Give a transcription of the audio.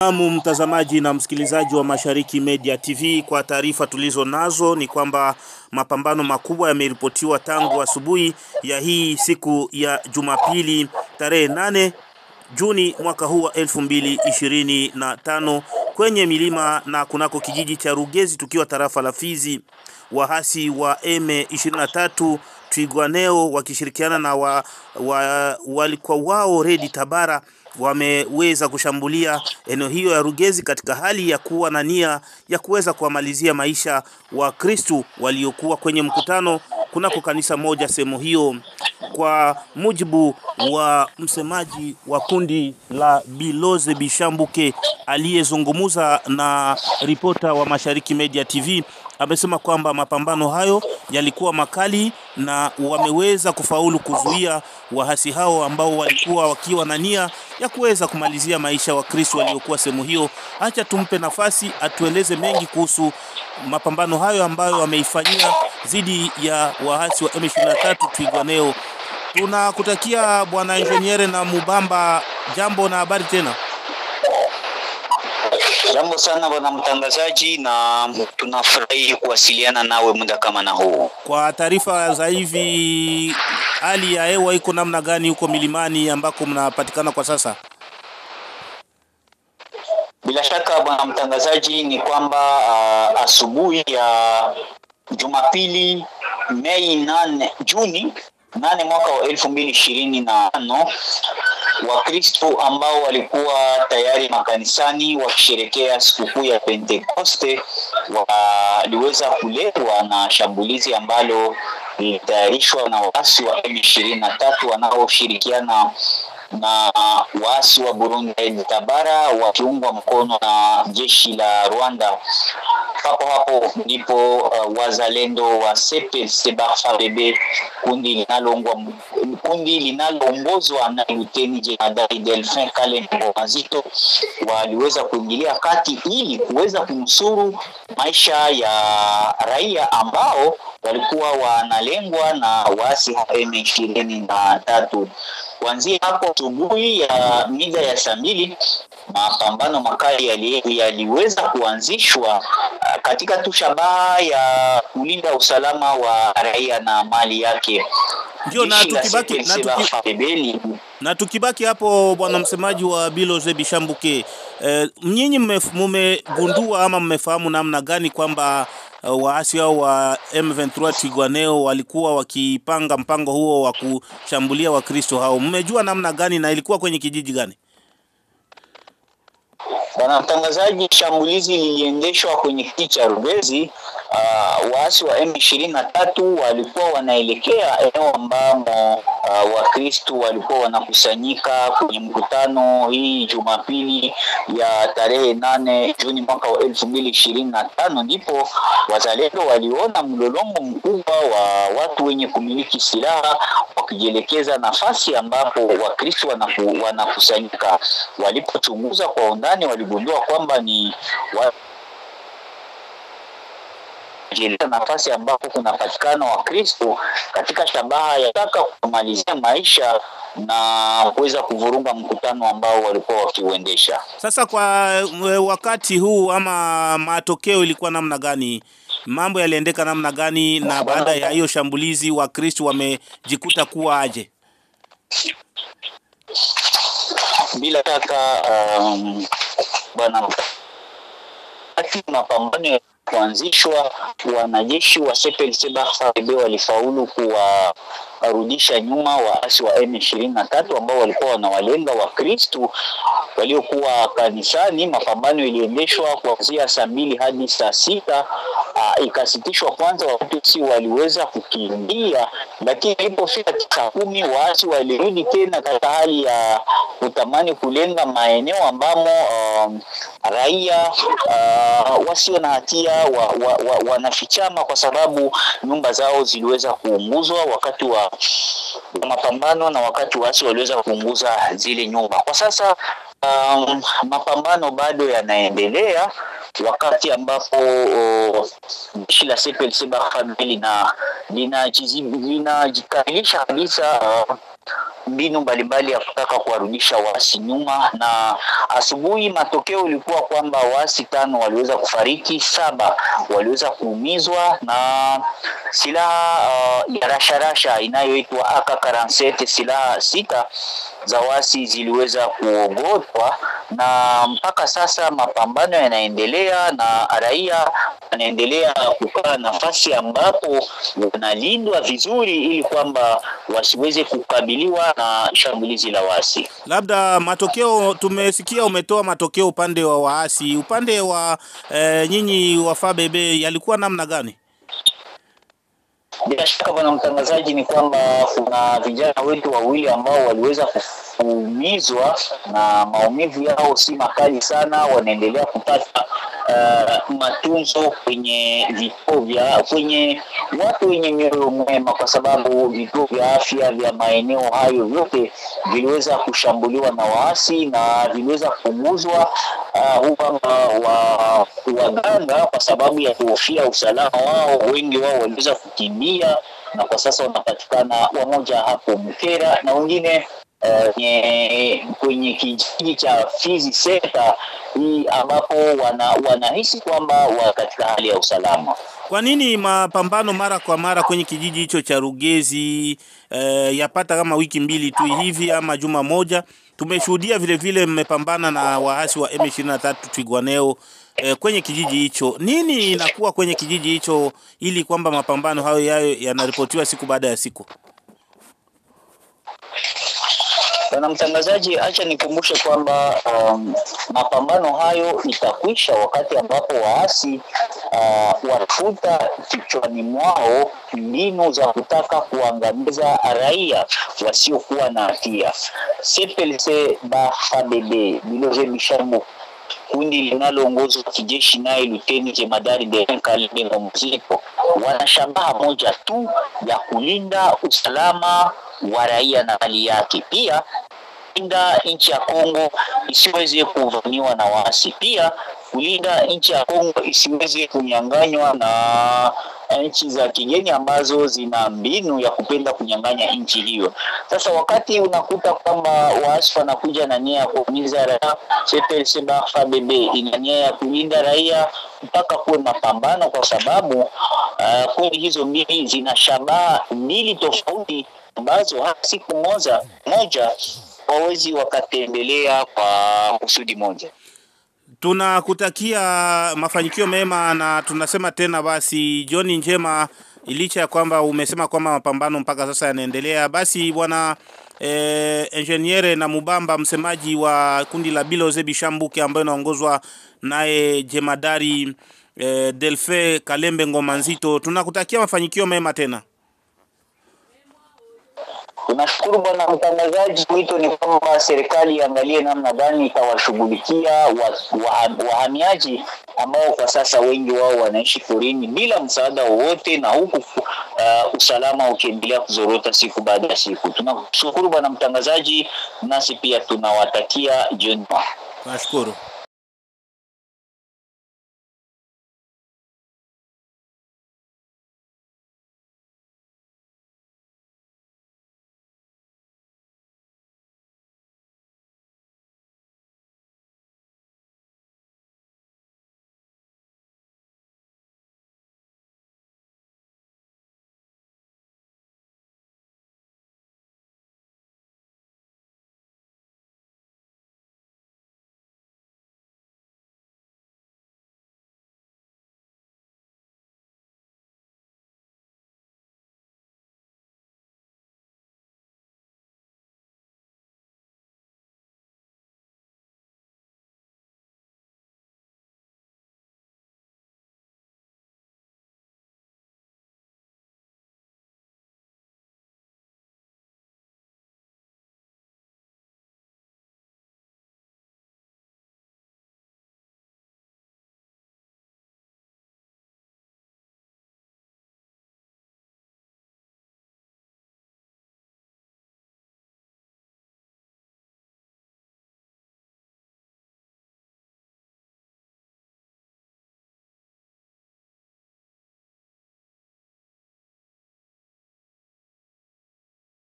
Mtazamaji na msikilizaji wa Mashariki Media TV, kwa taarifa tulizo nazo ni kwamba mapambano makubwa yameripotiwa tangu asubuhi ya hii siku ya Jumapili tarehe 8 Juni mwaka huu wa 2025 kwenye milima na kunako kijiji cha Rugezi tukiwa tarafa la Fizi. Wahasi wa M23 Twirwaneho wakishirikiana na walikuwa wao Red Tabara wameweza kushambulia eneo hiyo ya Rugezi katika hali ya kuwa na nia ya kuweza kuamalizia maisha wa Kristo waliokuwa kwenye mkutano kunako kanisa moja sehemu hiyo. Kwa mujibu wa msemaji wa kundi la Biloze Bishambuke aliyezungumza na ripota wa Mashariki Media TV, amesema kwamba mapambano hayo yalikuwa makali na wameweza kufaulu kuzuia wahasi hao ambao walikuwa wakiwa na nia ya kuweza kumalizia maisha wa Kristo waliokuwa sehemu hiyo. Acha tumpe nafasi atueleze mengi kuhusu mapambano hayo ambayo wameifanyia dhidi ya wahasi wa M23 Twirwaneho. Tunakutakia bwana Engineer na Mubamba, jambo na habari tena. Jambo sana bwana mtangazaji, na tunafurahi kuwasiliana nawe muda kama na huu. Kwa taarifa za hivi, hali ya hewa iko namna gani huko milimani ambako mnapatikana kwa sasa? Bila shaka bwana mtangazaji, ni kwamba asubuhi ya Jumapili Juni 8 mwaka wa 2025, Wakristo ambao walikuwa tayari makanisani wakisherekea sikukuu ya Pentekoste waliweza kuletwa na shambulizi ambalo lilitayarishwa na waasi wa M23 wanaoshirikiana na waasi wa Burundi Red Tabara wakiungwa mkono na jeshi la Rwanda. Hapo ndipo wazalendo wa CPLC-FARDC, kundi linaloongozwa na Luteni Jemadari Delphin Kalembo Mazito, waliweza kuingilia kati ili kuweza kunusuru maisha ya raia ambao walikuwa wanalengwa na waasi wa M23. Kuanzia hapo asubuhi ya mida ya saa 2, mapambano makali yaliweza kuanzishwa katika tushabaha ya kulinda usalama wa raia na mali yake. Ndio, na tukibaki hapo bwana msemaji wa Biloze Bishambuke, mnyinyi mmegundua ama mmefahamu namna gani kwamba waasi hao wa M23 Twirwaneho walikuwa wakipanga mpango huo wa kushambulia Wakristo hao? Mmejua namna gani na ilikuwa kwenye kijiji gani? Bwana mtangazaji, shambulizi liliendeshwa kwenye kijiji cha Rugezi. Waasi wa M23 walikuwa wanaelekea eneo ambamo Wakristo walikuwa wanakusanyika kwenye mkutano hii Jumapili ya tarehe 8 Juni mwaka wa 2025. Ndipo wazalendo waliona mlolongo mkubwa wa watu wenye kumiliki silaha wakijielekeza nafasi ambapo Wakristo wanakusanyika. Walipochunguza kwa undani, waligundua kwamba ni nafasi ambapo kunapatikana Wakristo katika shabaha ya kutaka kumalizia maisha na kuweza kuvurunga mkutano ambao walikuwa wakiuendesha. Sasa kwa wakati huu ama matokeo ilikuwa namna gani? Mambo yaliendeka namna gani, na baada ya hiyo shambulizi Wakristo wamejikuta kuwa aje? Bila shaka bwana, mapambano kuanzishwa, wanajeshi wa CPLC-FARDC walifaulu kuwarudisha nyuma waasi wa M23 ambao walikuwa wanawalenga Wakristo waliokuwa kanisani. Mapambano iliendeshwa kuanzia saa 2 hadi saa 6. Ikasitishwa kwanza, watu waliweza kukimbia, lakini ilipofika saa 10 waasi walirudi tena katika hali ya kutamani kulenga maeneo ambamo raia wasio na hatia wanafichama, kwa sababu nyumba zao ziliweza kuunguzwa wakati wa mapambano na wakati waasi waliweza kuunguza zile nyumba. Kwa sasa mapambano bado yanaendelea, wakati ambapo jeshi la CPLC-FARDC linajikamilisha kabisa mbinu mbalimbali ya kutaka kuwarudisha waasi nyuma, na asubuhi matokeo ilikuwa kwamba waasi 5 waliweza kufariki, 7 waliweza kuumizwa, na silaha ya rasharasha inayoitwa AK-47, silaha 6 za waasi ziliweza kuogotwa, na mpaka sasa mapambano yanaendelea na raia wanaendelea kukaa nafasi ambapo wanalindwa vizuri ili kwamba wasiweze kukabiliwa na shambulizi la waasi. Labda matokeo, tumesikia umetoa matokeo upande wa waasi, upande wa nyinyi wa FABB yalikuwa namna gani? Bila shaka bwana mtangazaji, ni kwamba kuna vijana wetu wawili ambao waliweza kuumizwa na maumivu yao si makali sana, wanaendelea kupata matunzo kwenye vituo vya kwenye watu wenye mioyo mwema, kwa sababu vituo vya afya vya maeneo hayo yote viliweza kushambuliwa na waasi na viliweza kupunguzwa waganga kwa sababu ya kuhofia usalama wao. Wengi wao waliweza kukimbia na kwa sasa wanapatikana wamoja hapo Mkera na wengine kwenye kijiji cha Fizi Seta, ambapo wanahisi kwamba katika hali ya usalama. Kwa nini mapambano mara kwa mara kwenye kijiji hicho cha Rugezi yapata kama wiki 2 tu hivi ama juma moja? Tumeshuhudia vile vile mmepambana na waasi wa M23 Twirwaneho kwenye kijiji hicho. Nini inakuwa kwenye kijiji hicho ili kwamba mapambano hayo yanaripotiwa siku baada ya siku? Na mtangazaji, acha nikumbushe kwamba mapambano hayo itakwisha wakati ambapo waasi wafuta kichwani mwao mbinu za kutaka kuangamiza raia wasiokuwa na hatia. CPLC FABB Biloze Bishambuke, kundi linaloongozwa kijeshi naye Luteni Jemadari Derin Kalembe Ngomzito, wana shabaha moja tu ya kulinda usalama wa raia na mali yake, pia kulinda nchi ya Kongo isiweze kuvamiwa na waasi, pia kulinda nchi ya Kongo isiweze kunyanganywa na nchi za kigeni ambazo zina mbinu ya kupenda kunyang'anya nchi hiyo. Sasa wakati unakuta kwamba waasi wanakuja na nia ya kuumiza raia, CPLC FABB ina nia ya kulinda raia mpaka kuwe mapambano, kwa sababu kundi hizo mbili zina shabaha mbili tofauti ambazo siku moja wawezi wakatembelea kwa kusudi moja. Tunakutakia mafanikio mema na tunasema tena basi jioni njema, licha ya kwamba umesema kwamba mapambano mpaka sasa yanaendelea. Basi bwana Engineer na Mubamba, msemaji wa kundi la Biloze Bishambuke ambayo inaongozwa naye Jemadari Delfe Kalembe Ngomanzito, tunakutakia mafanikio mema tena. Tunashukuru bwana mtangazaji. Wito ni kwamba serikali iangalie namna gani itawashughulikia wahamiaji ambao kwa sasa wengi wao wanaishi porini bila msaada wowote, na huku usalama ukiendelea kuzorota siku baada ya siku. Tunashukuru bwana mtangazaji, nasi pia tunawatakia jioni. Nashukuru.